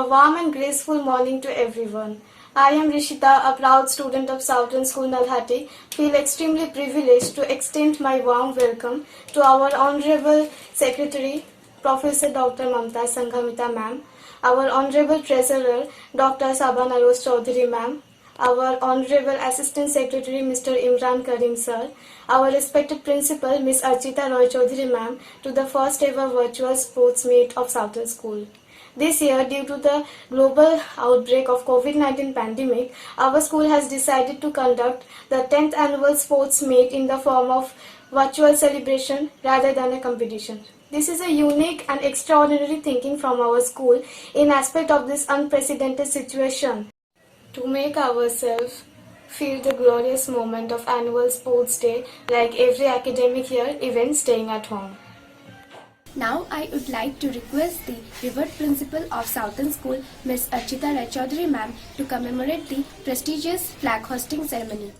A warm and graceful morning to everyone. I am Rishita, a proud student of Southern School Nalhati. Feel extremely privileged to extend my warm welcome to our Honorable Secretary, Professor Dr. Mamta Sanghamita Ma'am, our Honorable Treasurer, Dr. Saban Aros Chaudhary Ma'am, our Honorable Assistant Secretary, Mr. Imran Karim Sir, our respected Principal, Ms. Archita Roy Chaudhary Ma'am, to the first ever virtual sports meet of Southern School. This year, due to the global outbreak of COVID-19 pandemic, our school has decided to conduct the 10th annual sports meet in the form of virtual celebration rather than a competition. This is a unique and extraordinary thinking from our school in aspect of this unprecedented situation to make ourselves feel the glorious moment of annual sports day like every academic year event staying at home. Now I would like to request the Revered Principal of Southern School, Ms. Archita Roy Chaudhary Ma'am, to commemorate the prestigious flag hosting ceremony.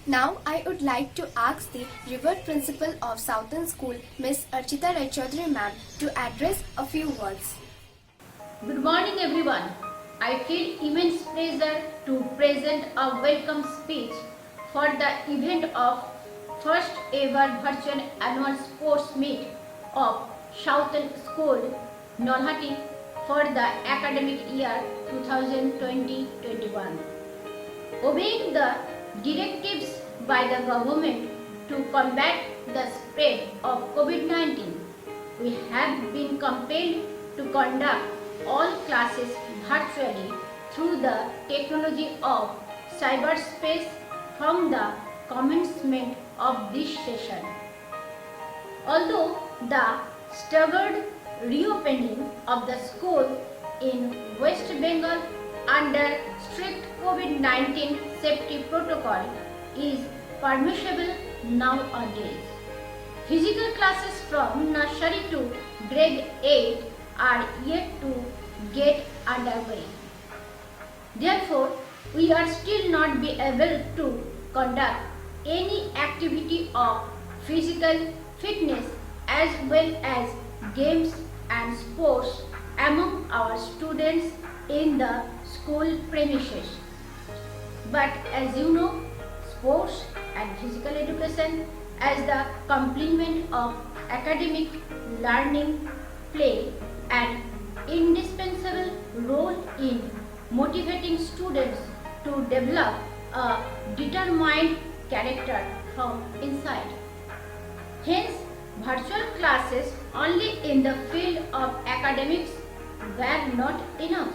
Now I would like to ask the Revered Principal of Southern School, Ms. Archita Roy Chaudhary Ma'am, to address a few words. Good morning everyone. I feel immense pleasure to present a welcome speech for the event of first ever virtual annual sports meet of Southern School Nalhati for the academic year 2020-21. Obeying the directives by the government to combat the spread of COVID-19, we have been compelled to conduct all classes virtually through the technology of cyberspace from the commencement of this session. Although the staggered reopening of the school in West Bengal under strict COVID-19 safety protocol is permissible nowadays, physical classes from nursery to grade 8 are yet to get underway. Therefore, we are still not be able to conduct any activity of physical fitness as well as games and sports among our students in the school premises. But as you know, sports and physical education as the complement of academic learning play an indispensable role in motivating students to develop a determined character from inside. Hence, virtual classes only in the field of academics were not enough.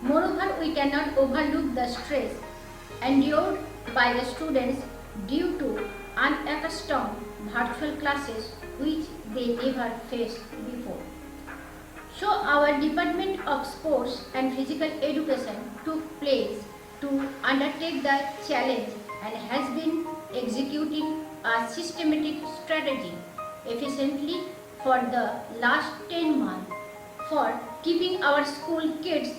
Moreover, we cannot overlook the stress endured by the students due to unaccustomed virtual classes which they never faced before. So our Department of Sports and Physical Education took place to undertake the challenge and has been executing a systematic strategy efficiently for the last 10 months for keeping our school kids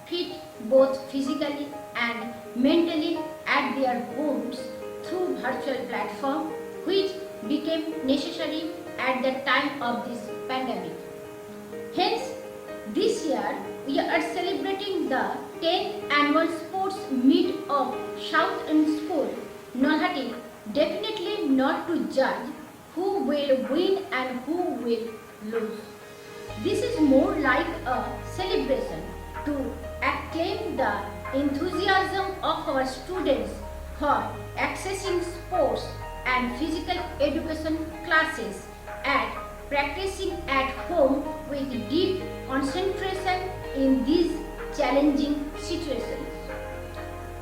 fit both physically and mentally at their homes through virtual platform which became necessary at the time of this pandemic. Hence, this year we are celebrating the 10th annual sports meet of Southern School Nalhati, definitely not to judge who will win and who will lose. This is more like a celebration to acclaim the enthusiasm of our students for accessing sports and physical education classes at practicing at home with deep concentration in these challenging situations.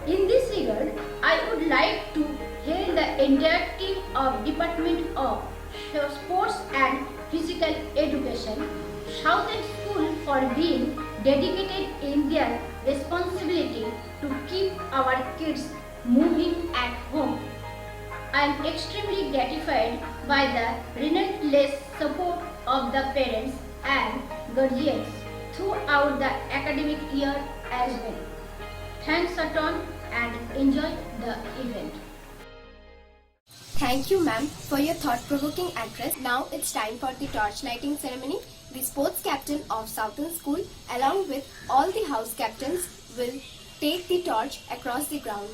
In this regard, I would like to hail the entire team of Department of Sports and Physical Education, Southern School, for being dedicated in their responsibility to keep our kids moving at home. I am extremely gratified by the relentless support of the parents and guardians throughout the academic year as well. Thanks a ton and enjoy the event. Thank you, ma'am, for your thought-provoking address. Now it's time for the torch lighting ceremony. The sports captain of Southern School, along with all the house captains, will take the torch across the ground.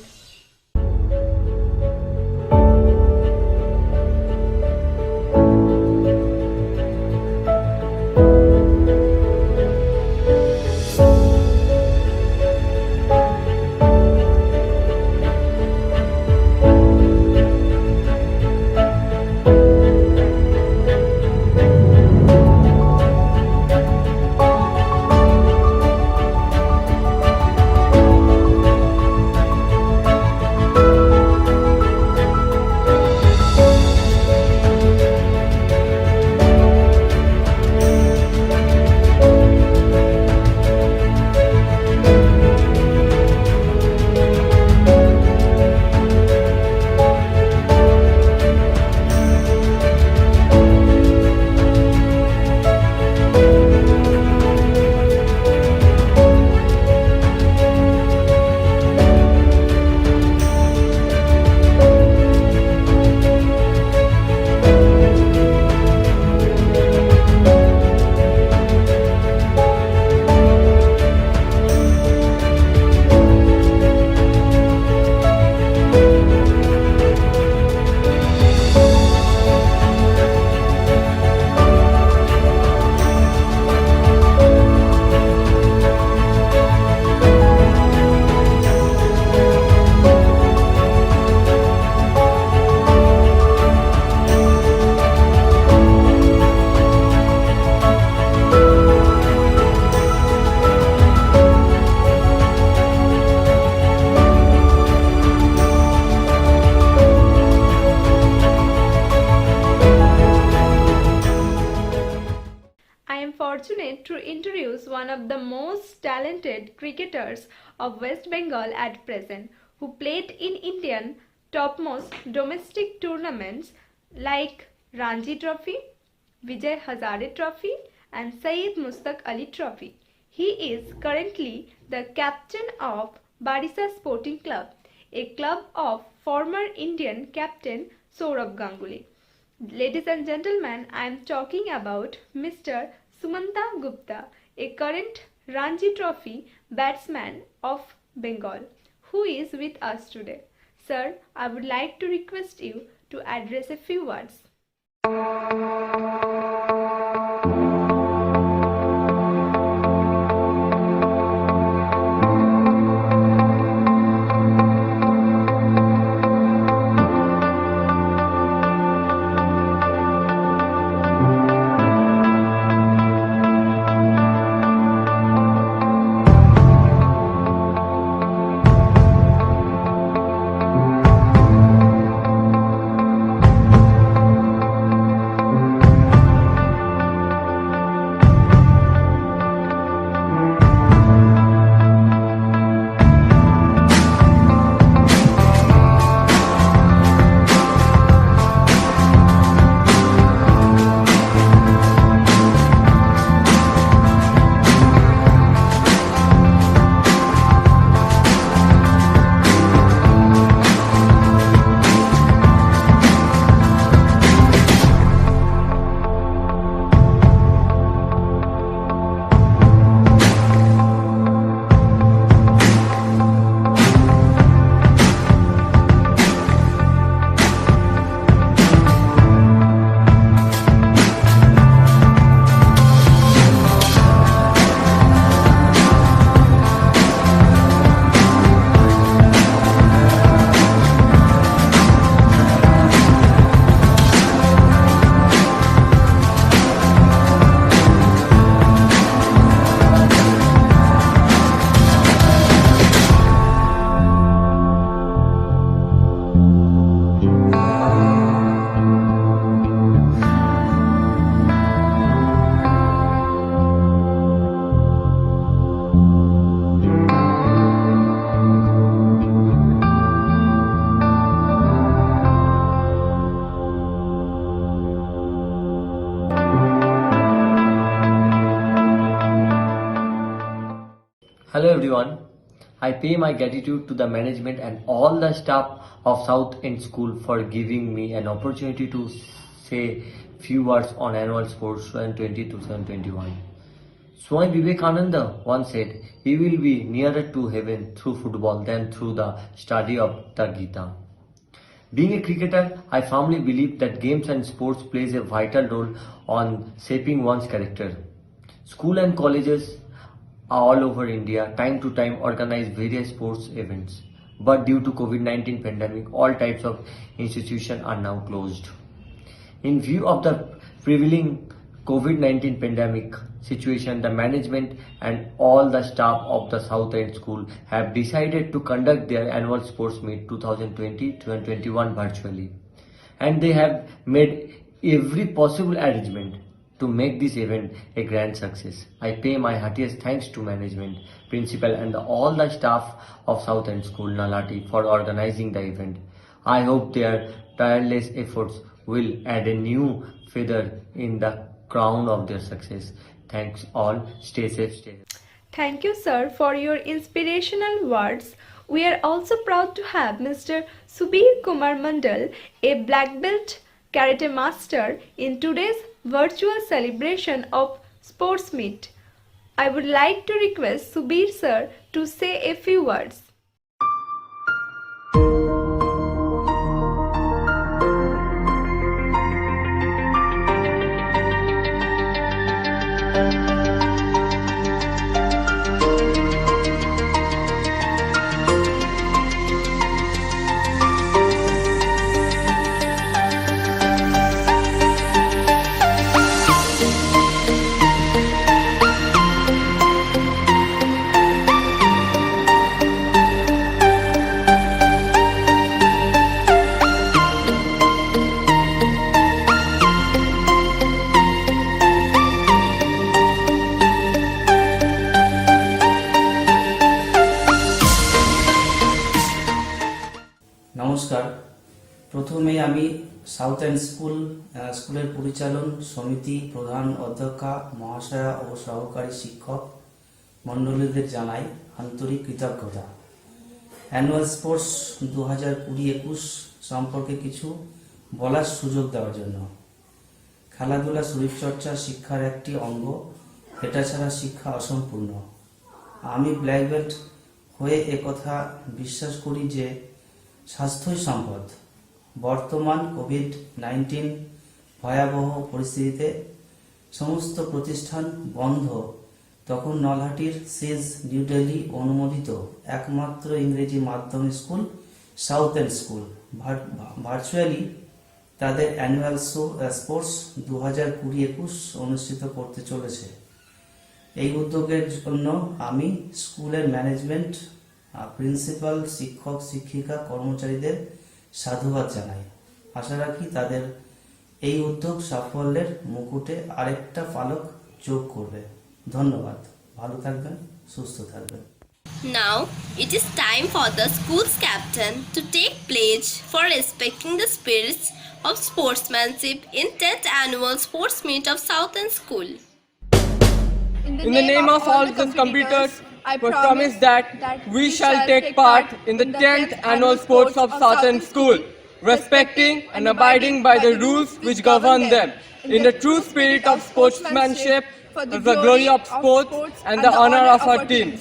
Fortunate to introduce one of the most talented cricketers of West Bengal at present, who played in Indian topmost domestic tournaments like Ranji Trophy, Vijay Hazare Trophy and Syed Mustaq Ali Trophy. He is currently the captain of Barisa Sporting Club, a club of former Indian captain Sourav Ganguly. Ladies and gentlemen, I am talking about Mr. Sumanta Gupta, a current Ranji Trophy batsman of Bengal, who is with us today. Sir, I would like to request you to address a few words. Hello everyone. I pay my gratitude to the management and all the staff of South End School for giving me an opportunity to say few words on annual sports 2020-2021. Swami Vivekananda once said, "You will be nearer to heaven through football than through the study of the Gita." Being a cricketer, I firmly believe that games and sports plays a vital role on shaping one's character. School and colleges all over India time to time organize various sports events. But due to COVID-19 pandemic, all types of institutions are now closed. In view of the prevailing COVID-19 pandemic situation, the management and all the staff of the South End School have decided to conduct their annual sports meet 2020-2021 virtually. And they have made every possible arrangement to make this event a grand success. I pay my heartiest thanks to management, principal and all the staff of South End School, Nalhati, for organizing the event. I hope their tireless efforts will add a new feather in the crown of their success. Thanks all. Stay safe. Stay healthy. Thank you, sir, for your inspirational words. We are also proud to have Mr. Subir Kumar Mandal, a black belt karate master, in today's virtual celebration of Sports Meet. I would like to request Subir sir to say a few words. নমস্কার। প্রথমে আমি south and স্কুলের পরিচালন সমিতি প্রধান অধ্যক্ষা মহাশয়া ও সহকারী শিক্ষক মণ্ডলীদের জানাই আন্তরিক কৃতজ্ঞতা। অ্যানুয়াল স্পোর্টস 2020-21 সম্পর্কে কিছু বলার সুযোগ দেওয়ার জন্য। খেলাধুলা শরীরচর্চা শিক্ষার একটি অঙ্গ, এটা ছাড়া শিক্ষা অসম্পূর্ণ। আমি ব্ল্যাক বেল্ট হয়ে একথা বিশ্বাস করি যে স্বাস্থ্যই সম্পদ। বর্তমান কোভিড-19 ভয়াবহ পরিস্থিতিতে সমস্ত প্রতিষ্ঠান বন্ধ, তখন নলহাটির সিজ নিউ দিল্লি অনুমোদিত একমাত্র ইংরেজি মাধ্যম school south end school virtually তাদের অ্যানুয়াল স্পোর্টস 2020-21 অনুষ্ঠিত করতে চলেছে। এই উদ্যোগের জন্য আমি স্কুলের ম্যানেজমেন্ট, প্রিন্সিপাল, শিক্ষক শিক্ষিকা কর্মচারীদের সাধুবাদ জানাই। আশা রাখি তাদের এই উদ্যোগ সাফল্যের মুকুটে আরেকটা পালক যোগ করবে। ধন্যবাদ। ভালো থাকবেন, সুস্থ থাকবেন। Now it is time for the school's captain to take pledge for respecting the spirits of sportsmanship in 10th annual sports meet of Southern School. In the name of all the computers, I promise that we shall take part in the 10th annual sports of Southern School, respecting and abiding by the rules which govern them, in the true spirit of sportsmanship, for the glory of sports and the honor of our teams.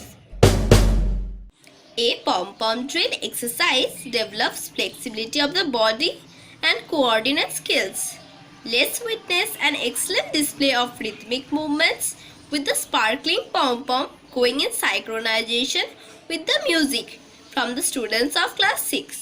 A pom-pom drill exercise develops flexibility of the body and coordinate skills. Let's witness an excellent display of rhythmic movements with the sparkling pom-pom going in synchronization with the music from the students of class 6.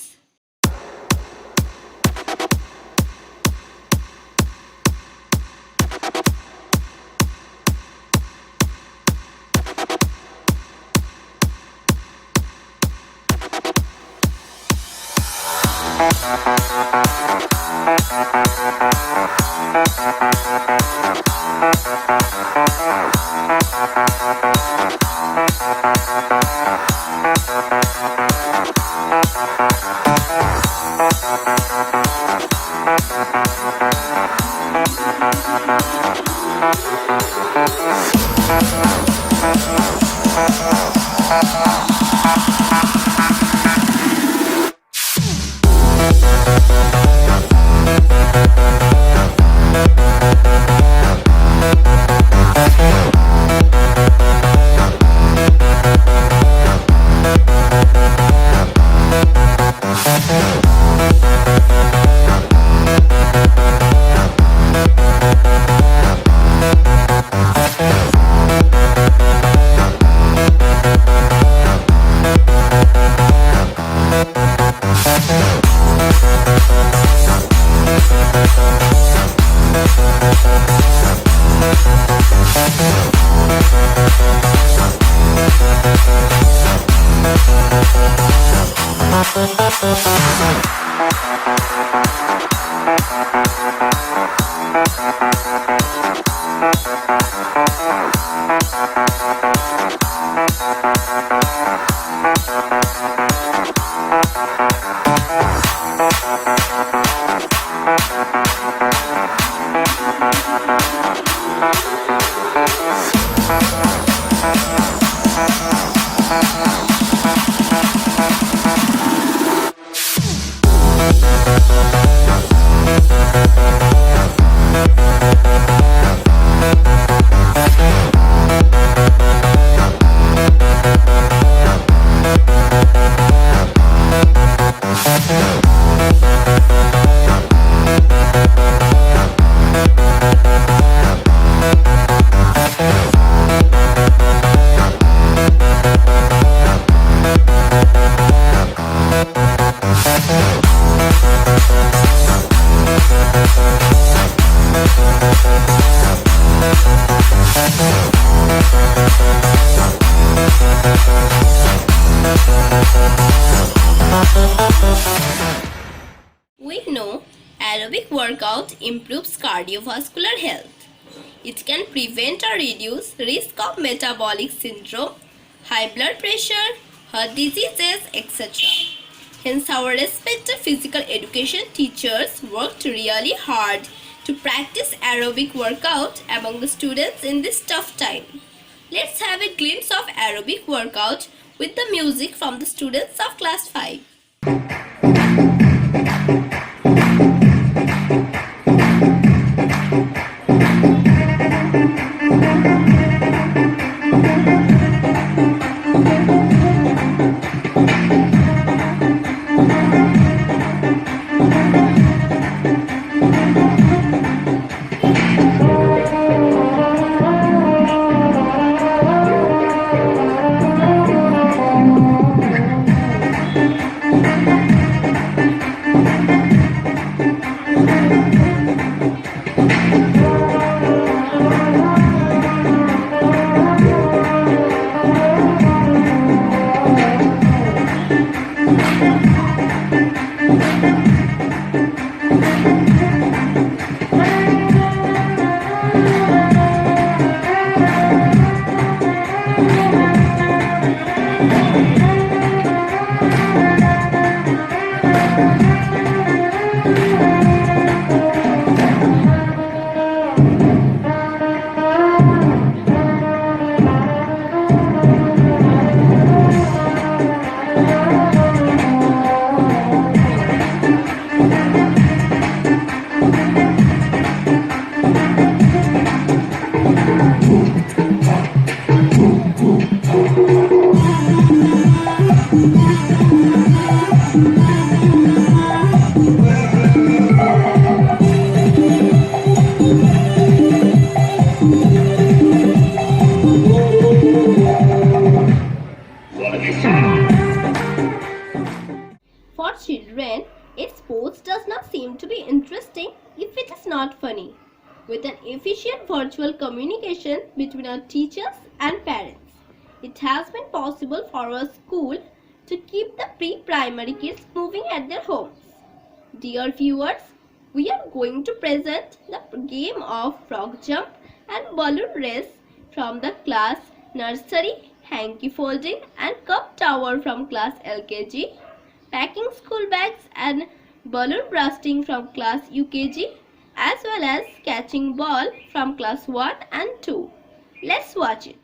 We know aerobic workout improves cardiovascular health. It can prevent or reduce risk of metabolic syndrome, high blood pressure, heart diseases, etc. Hence, our respected physical education teachers worked really hard to practice aerobic workout among the students in this tough time. Let's have a glimpse of aerobic workout with the music from the students of class 5. For children, its sports does not seem to be interesting if it is not funny. With an efficient virtual communication between our teachers and parents, it has been possible for our school to keep the pre-primary kids moving at their homes. Dear viewers, we are going to present the game of frog jump and balloon race from the class nursery, hanky folding and cup tower from class LKG, packing school bags and balloon bursting from class UKG, as well as catching ball from class 1 and 2. Let's watch it.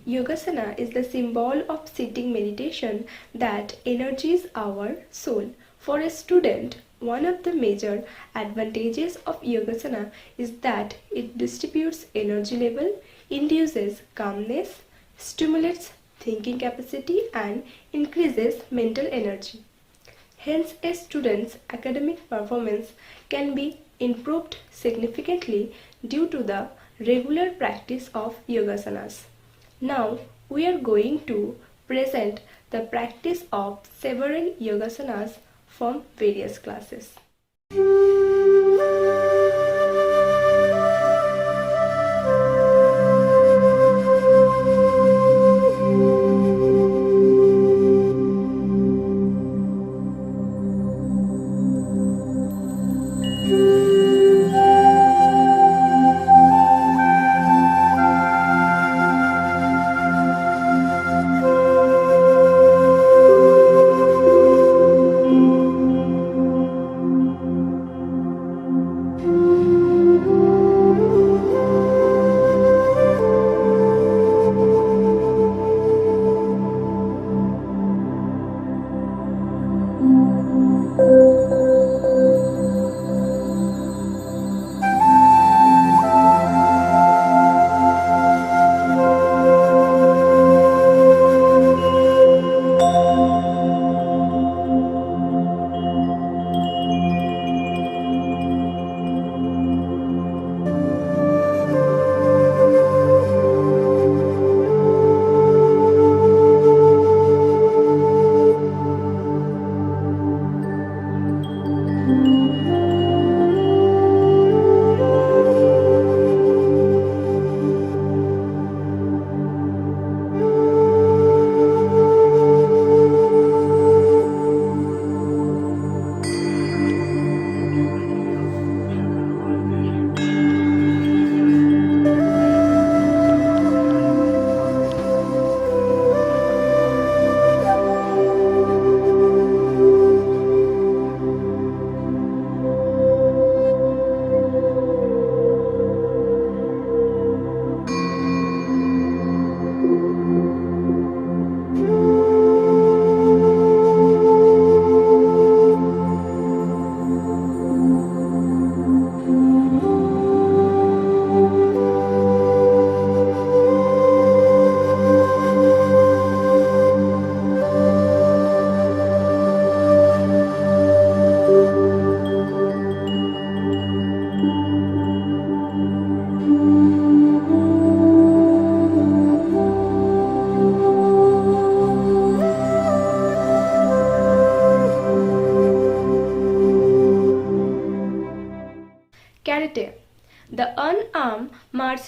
Yogasana is the symbol of sitting meditation that energizes our soul. For a student, one of the major advantages of Yogasana is that it distributes energy level, induces calmness, stimulates thinking capacity, and increases mental energy. Hence, a student's academic performance can be improved significantly due to the regular practice of yogasanas. Now, we are going to present the practice of several yogasanas from various classes.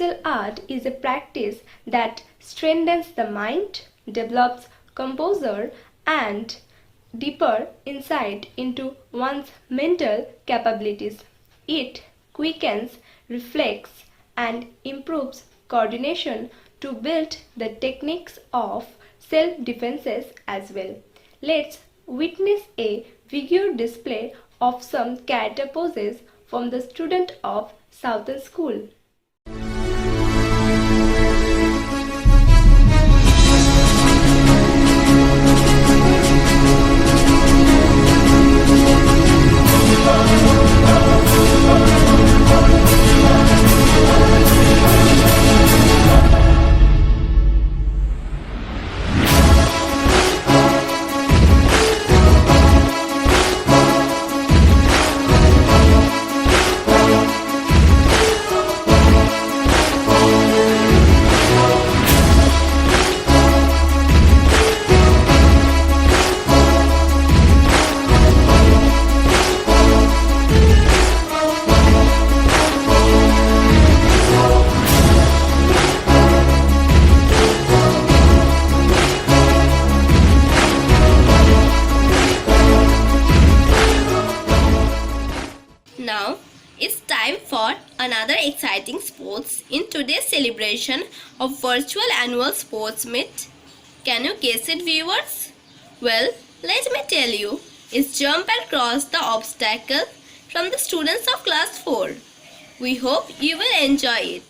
martial art is a practice that strengthens the mind, develops composure, and deeper insight into one's mental capabilities. It quickens reflex and improves coordination to build the techniques of self-defenses as well. Let's witness a video display of some karate poses from the student of Southern School. Now it's time for another exciting sports in today's celebration of virtual annual sports meet. Can you guess it, viewers? Well, let me tell you, it's jump and cross the obstacle from the students of class 4. We hope you will enjoy it.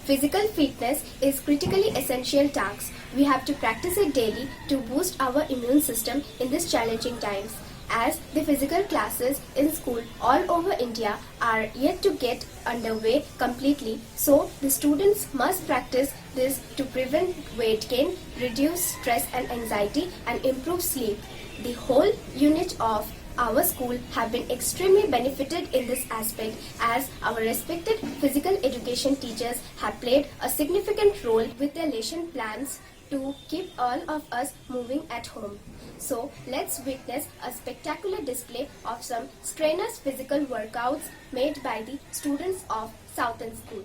Physical fitness is critically essential task. We have to practice it daily to boost our immune system in these challenging times. As the physical classes in school all over India are yet to get underway completely, so the students must practice this to prevent weight gain, reduce stress and anxiety, and improve sleep. The whole unit of our school have been extremely benefited in this aspect, as our respected physical education teachers have played a significant role with their lesson plans to keep all of us moving at home. So let's witness a spectacular display of some strenuous physical workouts made by the students of Southern School.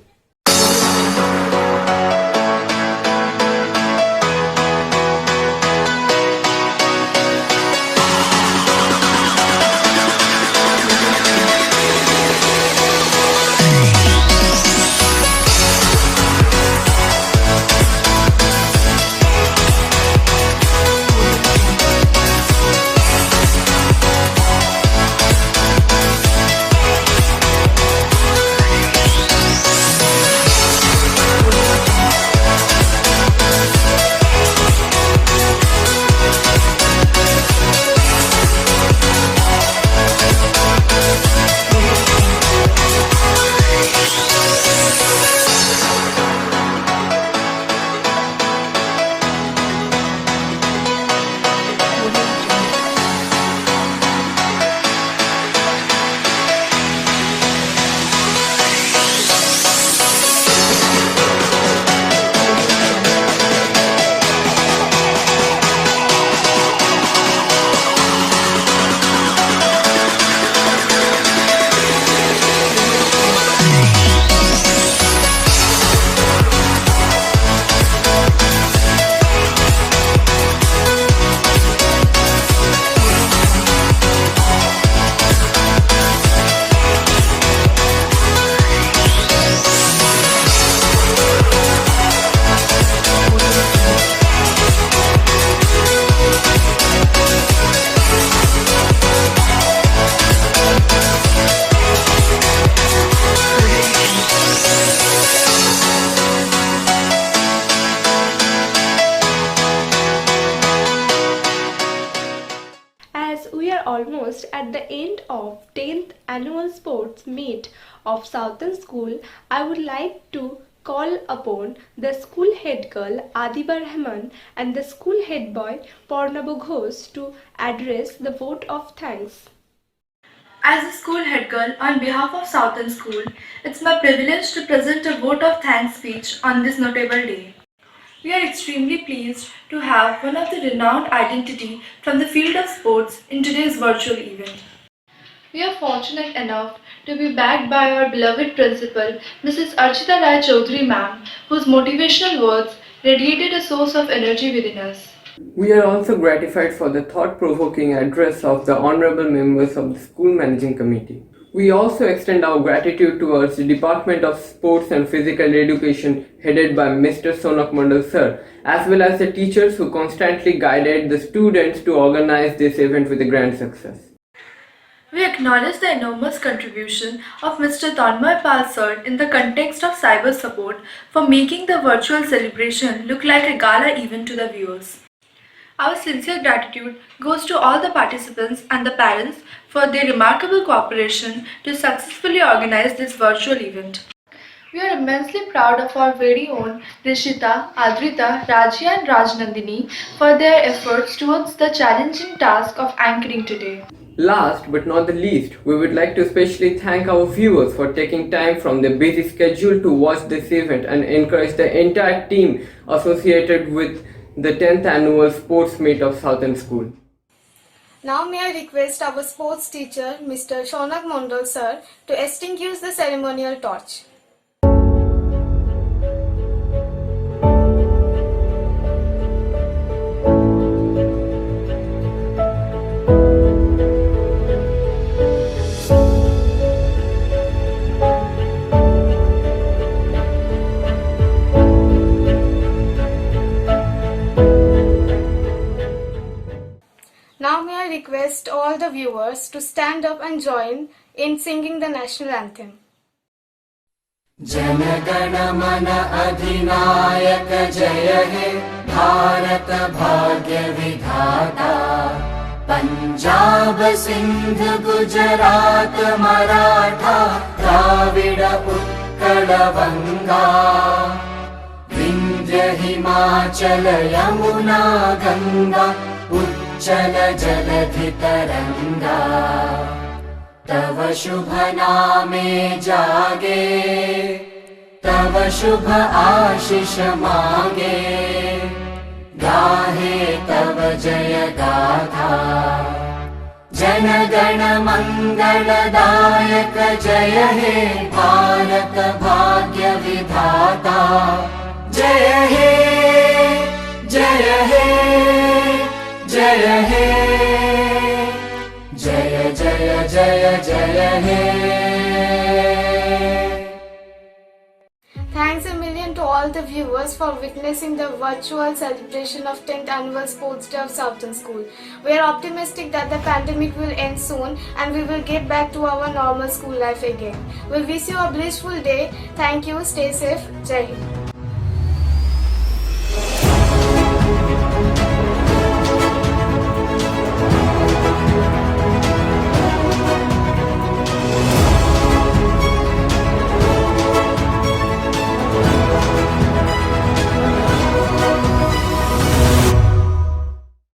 Almost at the end of 10th annual sports meet of Southern School, I would like to call upon the school head girl Adiba Rahman and the school head boy Pornabo Ghosh to address the vote of thanks. As a school head girl on behalf of Southern School, it's my privilege to present a vote of thanks speech on this notable day. We are extremely pleased to have one of the renowned identity from the field of sports in today's virtual event. We are fortunate enough to be backed by our beloved principal, Mrs. Archita Rai Chaudhary ma'am, whose motivational words radiated a source of energy within us. We are also gratified for the thought-provoking address of the honorable members of the School Managing Committee. We also extend our gratitude towards the Department of Sports and Physical Education headed by Mr. Sonak Mandal sir, as well as the teachers who constantly guided the students to organize this event with a grand success. We acknowledge the enormous contribution of Mr. Tanmay Pal sir in the context of cyber support for making the virtual celebration look like a gala event to the viewers. Our sincere gratitude goes to all the participants and the parents for their remarkable cooperation to successfully organize this virtual event. We are immensely proud of our very own Rishita, Adrita, Rajya and Rajnandini for their efforts towards the challenging task of anchoring today. Last but not the least, we would like to especially thank our viewers for taking time from their busy schedule to watch this event and encourage the entire team associated with the 10th annual sports meet of Southern School. Now may I request our sports teacher, Mr. Shonak Mondal sir, to extinguish the ceremonial torch. Now may I request all the viewers to stand up and join in singing the national anthem. जनगण मन अधिनायक जय हे भारत भाग्य विधाता पंजाब सिंध गुजरात मराठा द्राविड उत्कल बंगा विंध्य हिमाचल यमुना गंगा उच्चल जलधि तरंगा तव शुभ नामे जागे तव शुभ आशीष मांगे गाहे तव जय गाथा जन गण मंगलदायक जय हे भारत भाग्य विधाता जय हे जय हे जय हे जय जय जय जय हे. Thanks a million to all the viewers for witnessing the virtual celebration of 10th Annual Sports Day of Southern School. We are optimistic that the pandemic will end soon and we will get back to our normal school life again. We wish you a blissful day. Thank you. Stay safe. Jai Hind.